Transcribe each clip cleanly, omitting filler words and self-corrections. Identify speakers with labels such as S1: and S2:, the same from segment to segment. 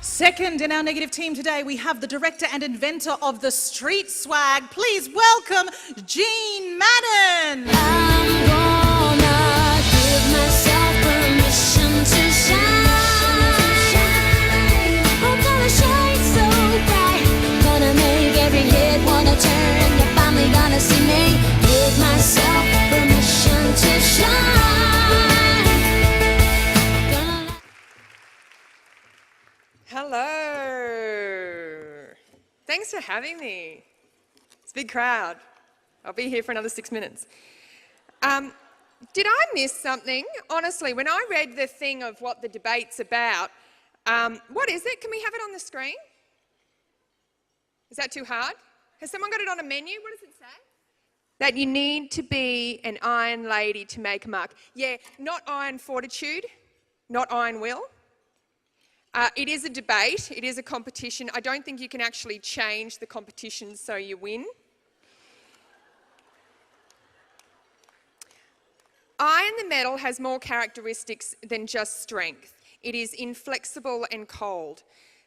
S1: Second in our negative team today, we have the director and inventor of the street swag. Please welcome Gene Madden.
S2: I'm gonna give myself permission to shine. I'm gonna shine so bright. Gonna make every hit wanna turn. You're finally gonna see me. Give myself permission to shine.
S3: Hello. Thanks for having me. It's a big crowd. I'll be here for another 6 minutes. Did I miss something? Honestly, when I read the thing of what the debate's about, what is it? Can we have it on the screen? Is that too hard? Has someone got it on a menu? What does it say? That you need to be an iron lady to make a mark. Yeah, not iron fortitude, not iron will. It is a debate, it is a competition. I don't think you can actually change the competition so you win. Iron the metal has more characteristics than just strength. It is inflexible and cold.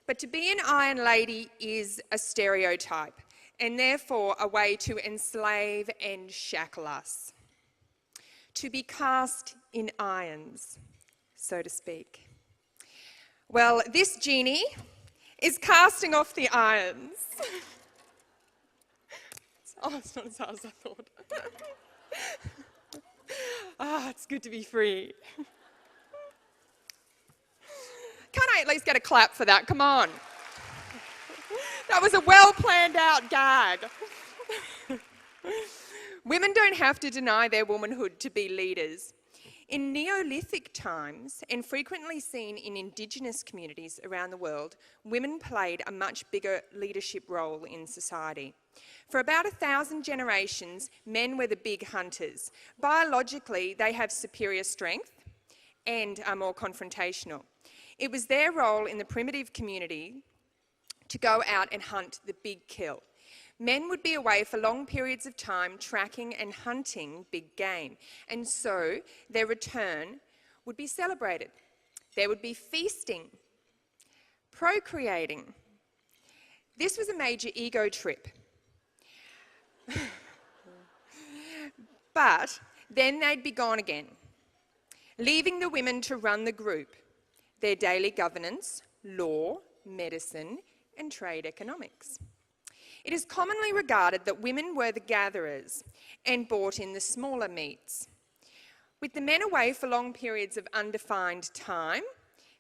S3: But to be an iron lady is a stereotype, and therefore a way to enslave and shackle us. To be cast in irons, so to speak. Well, this genie is casting off the irons. Oh, it's not as hard as I thought. It's good to be free. Can I at least get a clap for that? Come on. That was a well planned out gag. Women don't have to deny their womanhood to be leaders. In Neolithic times, and frequently seen in Indigenous communities around the world, women played a much bigger leadership role in society. For about 1,000 generations, men were the big hunters. Biologically, they have superior strength and are more confrontational. It was their role in the primitive community to go out and hunt the big kill. Men would be away for long periods of time tracking and hunting big game, and so their return would be celebrated. There would be feasting, procreating. This was a major ego trip. But then they'd be gone again, leaving the women to run the group, their daily governance, law, medicine, and trade economics. It is commonly regarded that women were the gatherers and brought in the smaller meats. With the men away for long periods of undefined time,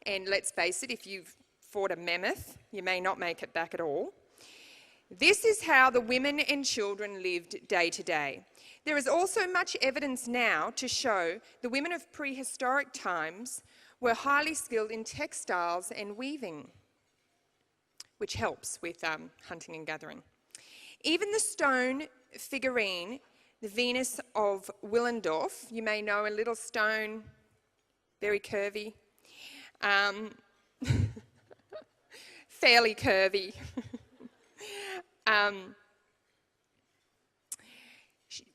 S3: and let's face it, if you've fought a mammoth, you may not make it back at all. This is how the women and children lived day to day. There is also much evidence now to show the women of prehistoric times were highly skilled in textiles and weaving, which helps with hunting and gathering. Even the stone figurine, the Venus of Willendorf, you may know, a little stone, very curvy, fairly curvy.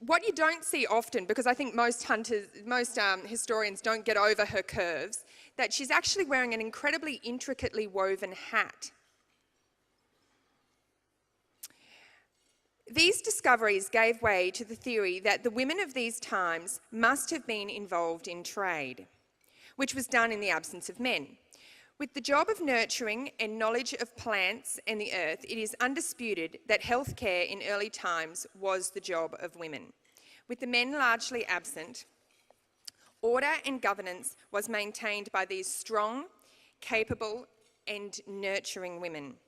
S3: What you don't see often, because I think most historians don't get over her curves, that she's actually wearing an incredibly intricately woven hat. These discoveries gave way to the theory that the women of these times must have been involved in trade, which was done in the absence of men. With the job of nurturing and knowledge of plants and the earth, it is undisputed that healthcare in early times was the job of women. With the men largely absent, order and governance was maintained by these strong, capable, and nurturing women.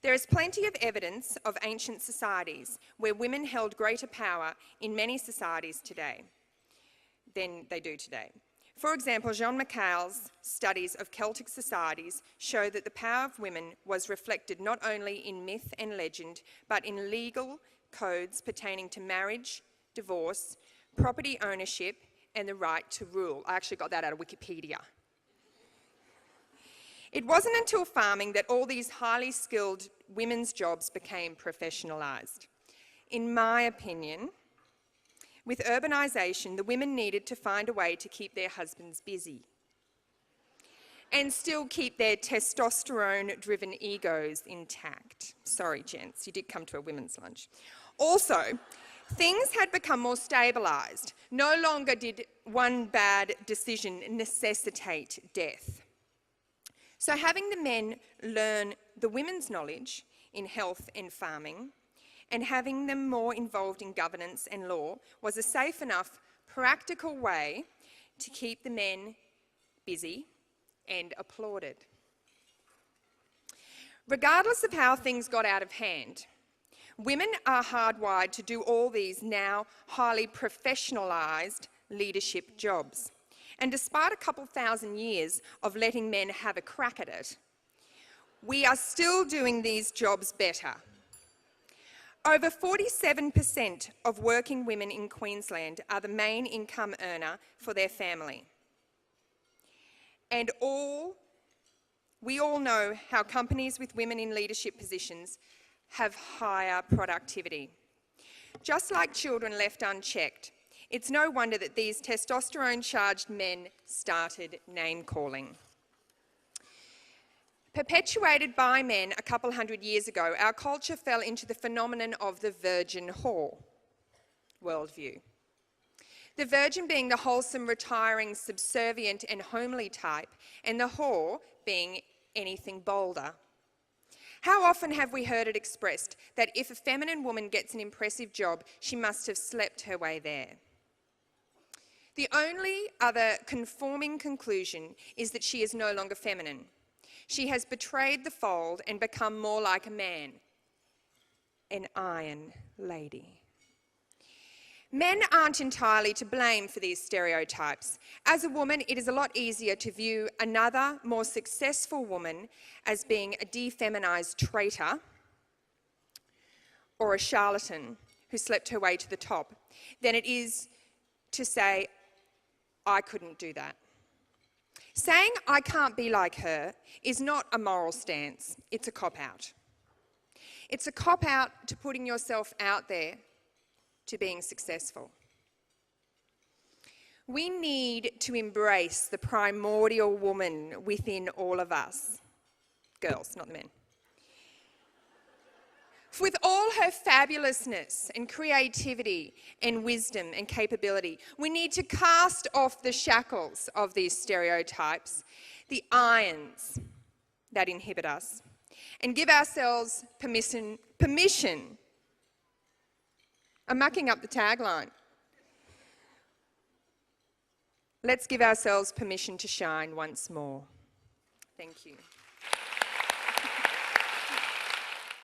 S3: There is plenty of evidence of ancient societies where women held greater power in many societies today than they do today. For example, Jean Michael's studies of Celtic societies show that the power of women was reflected not only in myth and legend, but in legal codes pertaining to marriage, divorce, property ownership, and the right to rule. I actually got that out of Wikipedia. It wasn't until farming that all these highly skilled women's jobs became professionalised. In my opinion, with urbanisation, the women needed to find a way to keep their husbands busy. and still keep their testosterone-driven egos intact. Sorry, gents, you did come to a women's lunch. Also, things had become more stabilised. No longer did one bad decision necessitate death. So having the men learn the women's knowledge in health and farming and having them more involved in governance and law was a safe enough, practical way to keep the men busy and applauded. Regardless of how things got out of hand, women are hardwired to do all these now highly professionalised leadership jobs. And despite a couple thousand years of letting men have a crack at it, we are still doing these jobs better. Over 47% of working women in Queensland are the main income earner for their family. And we all know how companies with women in leadership positions have higher productivity. Just like children left unchecked, it's no wonder that these testosterone-charged men started name-calling. Perpetuated by men a couple hundred years ago, our culture fell into the phenomenon of the virgin whore worldview. The virgin being the wholesome, retiring, subservient and homely type, and the whore being anything bolder. How often have we heard it expressed that if a feminine woman gets an impressive job, she must have slept her way there? The only other conforming conclusion is that she is no longer feminine. She has betrayed the fold and become more like a man, an iron lady. Men aren't entirely to blame for these stereotypes. As a woman, it is a lot easier to view another, more successful woman as being a defeminised traitor or a charlatan who slept her way to the top than it is to say, I couldn't do that. Saying I can't be like her is not a moral stance, it's a cop-out. It's a cop-out to putting yourself out there to being successful. We need to embrace the primordial woman within all of us. Girls, not the men. With all her fabulousness and creativity and wisdom and capability, we need to cast off the shackles of these stereotypes, the irons that inhibit us, and give ourselves permission. I'm mucking up the tagline. Let's give ourselves permission to shine once more. Thank you.